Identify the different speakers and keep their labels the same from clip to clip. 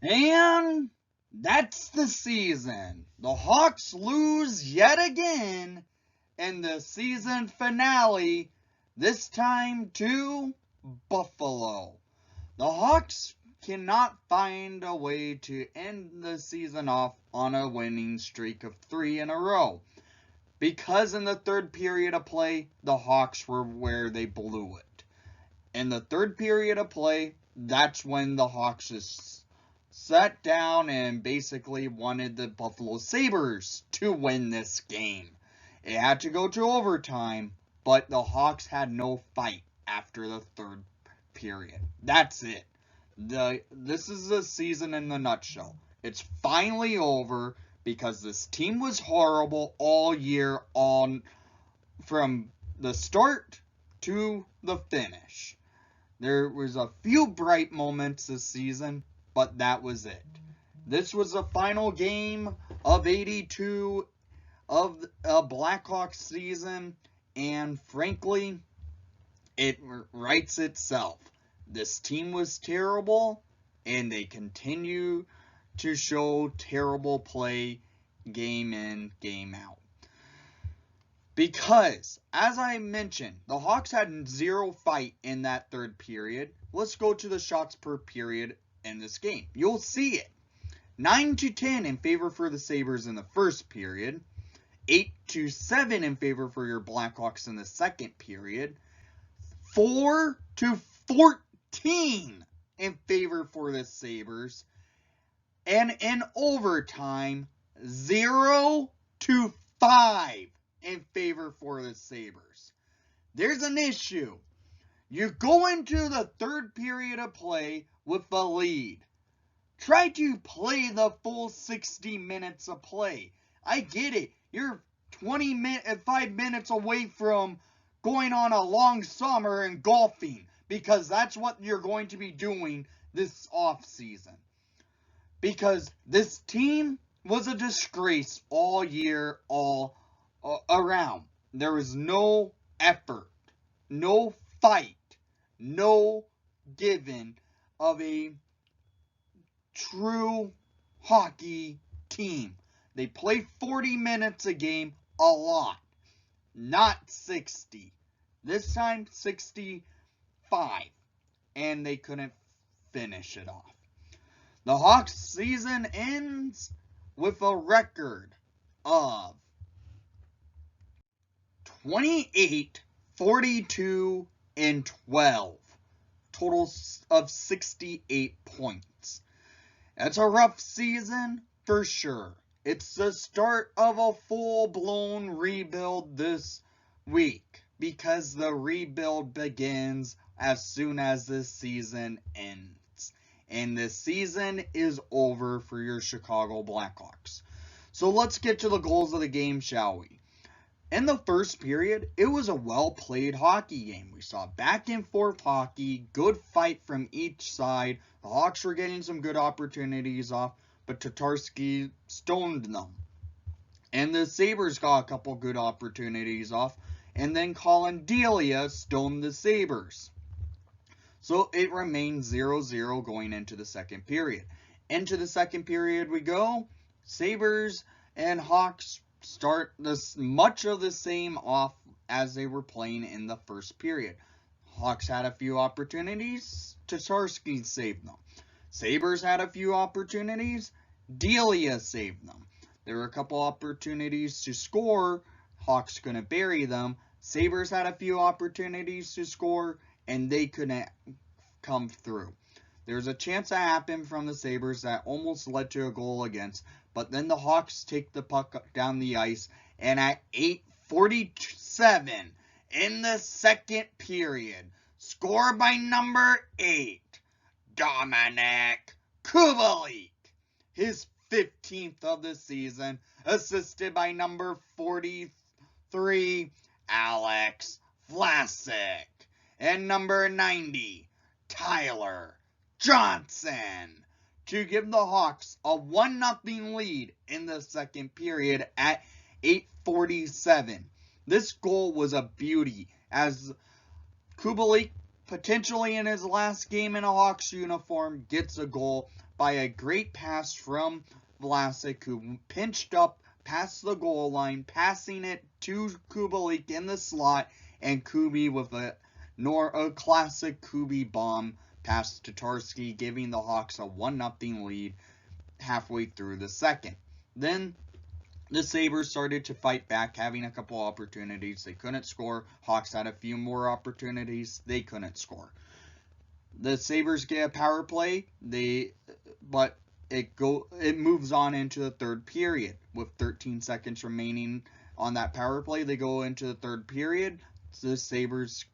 Speaker 1: And that's the season. The Hawks lose yet again in the season finale, this time to Buffalo. The Hawks cannot find a way to end the season off on a winning streak of 3 in a row. Because in the third period of play, the Hawks were where they blew it. In the third period of play, that's when the Hawks just sat down and basically wanted the Buffalo Sabres to win this game. It had to go to overtime, but the Hawks had no fight after the third period. That's it. This is the season in the nutshell. It's finally over because this team was horrible all year on from the start to the finish. There was a few bright moments this season, but that was it. This was the final game of 82 of a Blackhawks season, and frankly, it writes itself. This team was terrible, and they continue to show terrible play game in, game out. Because, as I mentioned, the Hawks had zero fight in that third period. Let's go to the shots per period in this game. You'll see it. 9-10 in favor for the Sabres in the first period. 8-7 in favor for your Blackhawks in the second period. 4-14 in favor for the Sabres. And in overtime, 0-5 in favor for the Sabres. There's an issue. You go into the third period of play with a lead. Try to play the full 60 minutes of play. I get it. You're 5 minutes away from going on a long summer and golfing, because that's what you're going to be doing this off season. Because this team was a disgrace all year, all around. There was no effort, no fight, no giving of a true hockey team. They play 40 minutes a game, a lot, not 60. This time 65, and they couldn't finish it off. The Hawks season ends with a record of 28, 42, and 12. Total of 68 points. It's a rough season for sure. It's the start of a full-blown rebuild this week, because the rebuild begins as soon as this season ends. And this season is over for your Chicago Blackhawks. So let's get to the goals of the game, shall we? In the first period, it was a well-played hockey game. We saw back-and-forth hockey, good fight from each side. The Hawks were getting some good opportunities off, but Tatarski stoned them. And the Sabres got a couple good opportunities off, and then Colin Delia stoned the Sabres. So it remains 0-0 going into the second period. Into the second period we go. Sabres and Hawks start much of the same off as they were playing in the first period. Hawks had a few opportunities. Tatarski saved them. Sabres had a few opportunities. Delia saved them. There were a couple opportunities to score. Hawks couldn't bury them. Sabres had a few opportunities to score, and they couldn't come through. There's a chance that happened from the Sabres that almost led to a goal against, but then the Hawks take the puck down the ice, and at 8:47 in the second period, score by number 8, Dominic Kubalik, his 15th of the season, assisted by number 43, Alex Vlasic, and number 90, Tyler Johnson, to give the Hawks a 1-0 lead in the second period at 8:47. This goal was a beauty, as Kubalik, potentially in his last game in a Hawks uniform, gets a goal, by a great pass from Vlasic, who pinched up past the goal line, passing it to Kubalik in the slot, and Kubi with a classic Kubi bomb past Tatarski, giving the Hawks a 1-0 lead halfway through the second. Then the Sabres started to fight back, having a couple opportunities. They couldn't score. Hawks had a few more opportunities. They couldn't score. The Sabres get a power play, but it moves on into the third period. With 13 seconds remaining on that power play, they go into the third period. The Sabres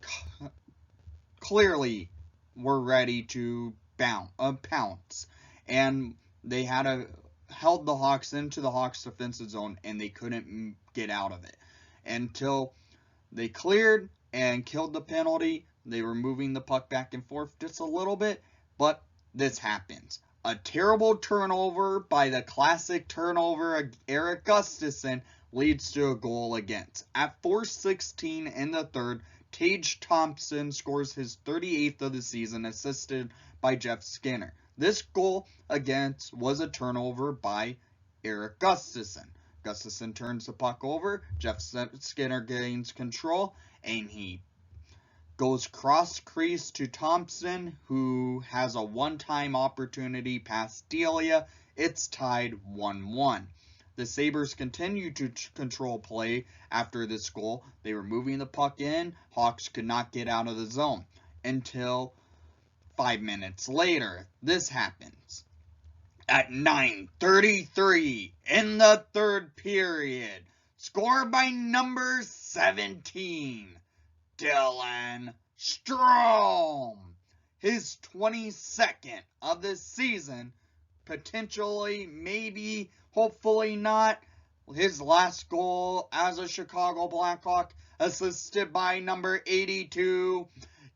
Speaker 1: clearly were ready to pounce, and they held the Hawks into the Hawks defensive zone, and they couldn't get out of it until they cleared and killed the penalty. They were moving the puck back and forth just a little bit, but this happens. A terrible turnover by the classic turnover Eric Gustafsson leads to a goal against. At 4:16 in the third, Tage Thompson scores his 38th of the season, assisted by Jeff Skinner. This goal against was a turnover by Eric Gustafsson. Gustafsson turns the puck over, Jeff Skinner gains control, and he goes cross crease to Thompson, who has a one-time opportunity past Delia. It's tied 1-1. The Sabres continue to control play after this goal. They were moving the puck in. Hawks could not get out of the zone until 5 minutes later. This happens. At 9:33 in the third period, scored by number 17, Dylan Strome. His 22nd of the season, potentially, maybe, hopefully not, his last goal as a Chicago Blackhawk, assisted by number 82,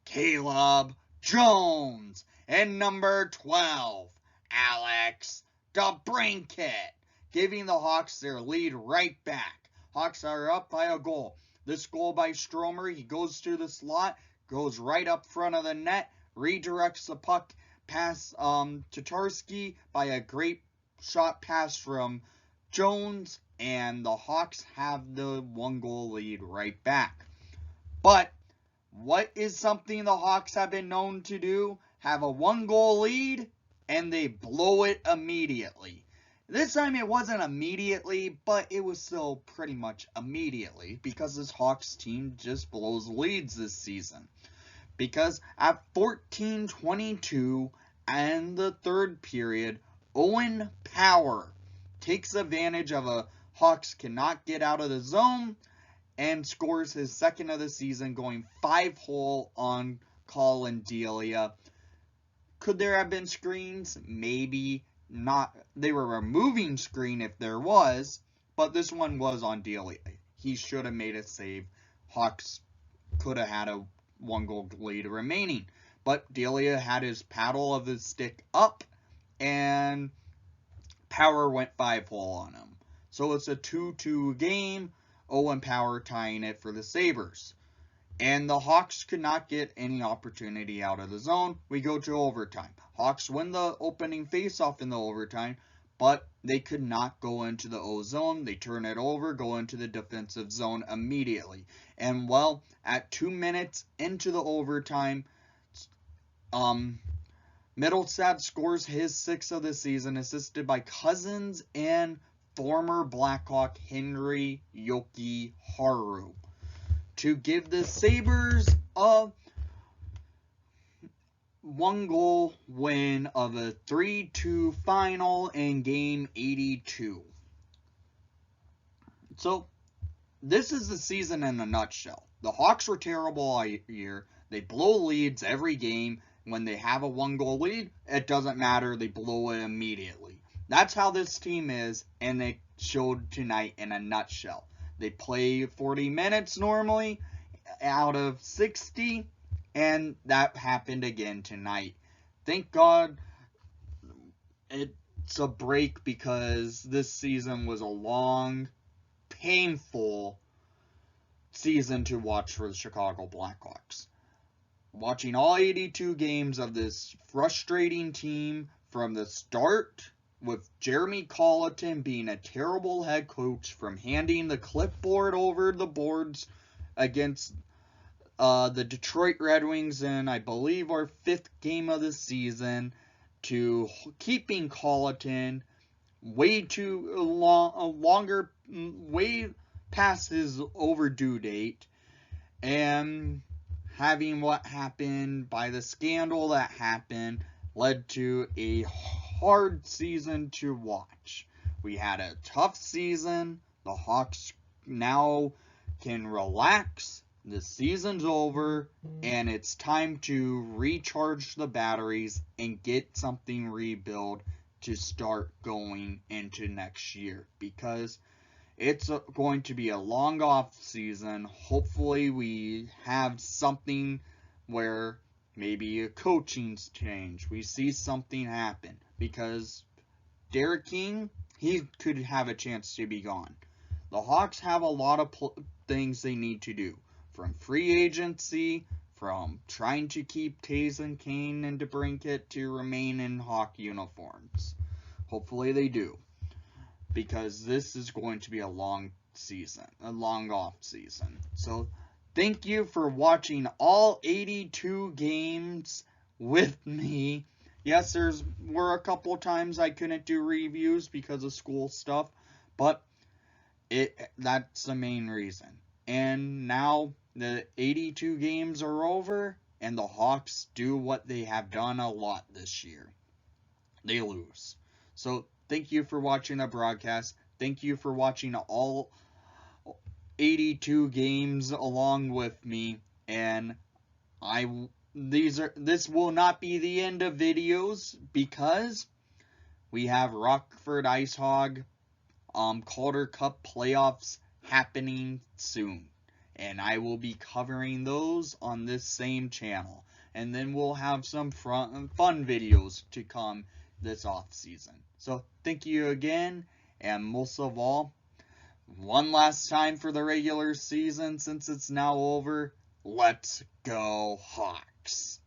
Speaker 1: Caleb Jones, and number 12, Alex DeBrincat, giving the Hawks their lead right back. Hawks are up by a goal. This goal by Stromer, he goes to the slot, goes right up front of the net, redirects the puck past Tatarski by a great shot pass from Jones, and the Hawks have the 1-goal lead right back. But what is something the Hawks have been known to do? Have a 1-goal lead, and they blow it immediately. This time it wasn't immediately, but it was still pretty much immediately, because this Hawks team just blows leads this season. Because at 14:22 and the third period, Owen Power takes advantage of a Hawks cannot get out of the zone and scores his second of the season, going 5-hole on Colin Delia. Could there have been screens? Maybe not. They were removing screen if there was, but this one was on Delia. He should have made a save. Hawks could have had a 1-goal lead remaining, but Delia had his paddle of his stick up, and Power went 5-hole on him. So it's a 2-2 game. Owen Power tying it for the Sabres. And the Hawks could not get any opportunity out of the zone. We go to overtime. Hawks win the opening faceoff in the overtime, but they could not go into the O zone. They turn it over, go into the defensive zone immediately. And well, at 2 minutes into the overtime, Middlestad scores his 6th of the season, assisted by Cousins and former Blackhawk Henry Yoki Haru, to give the Sabres a 1-goal win of a 3-2 final in game 82. So, this is the season in a nutshell. The Hawks were terrible all year. They blow leads every game. When they have a 1-goal lead, it doesn't matter. They blow it immediately. That's how this team is, and it showed tonight in a nutshell. They play 40 minutes normally out of 60, and that happened again tonight. Thank God it's a break, because this season was a long, painful season to watch for the Chicago Blackhawks. Watching all 82 games of this frustrating team from the start, with Jeremy Colleton being a terrible head coach, from handing the clipboard over the boards against the Detroit Red Wings in, I believe, our 5th game of the season, to keeping Colleton way too longer, way past his overdue date, and having what happened by the scandal that happened led to a hard season to watch. We had a tough season. The Hawks now can relax. The season's over, and it's time to recharge the batteries and get something rebuilt to start going into next year, because it's going to be a long off season. Hopefully we have something where maybe a coaching change, we see something happen, because Derek King, he could have a chance to be gone. The Hawks have a lot of things they need to do, from free agency, from trying to keep Taves and Kane and DeBrincat to remain in Hawk uniforms. Hopefully they do, because this is going to be a long season, a long off season. So thank you for watching all 82 games with me. Yes, were a couple times I couldn't do reviews because of school stuff, but that's the main reason. And now the 82 games are over, and the Hawks do what they have done a lot this year. They lose. So thank you for watching the broadcast. Thank you for watching all 82 games along with me. And this will not be the end of videos, because we have Rockford Ice Hog Calder Cup playoffs happening soon, and I will be covering those on this same channel. And then we'll have some fun videos to come this off season. So thank you again, and most of all, one last time for the regular season, since it's now over, let's go Hawks.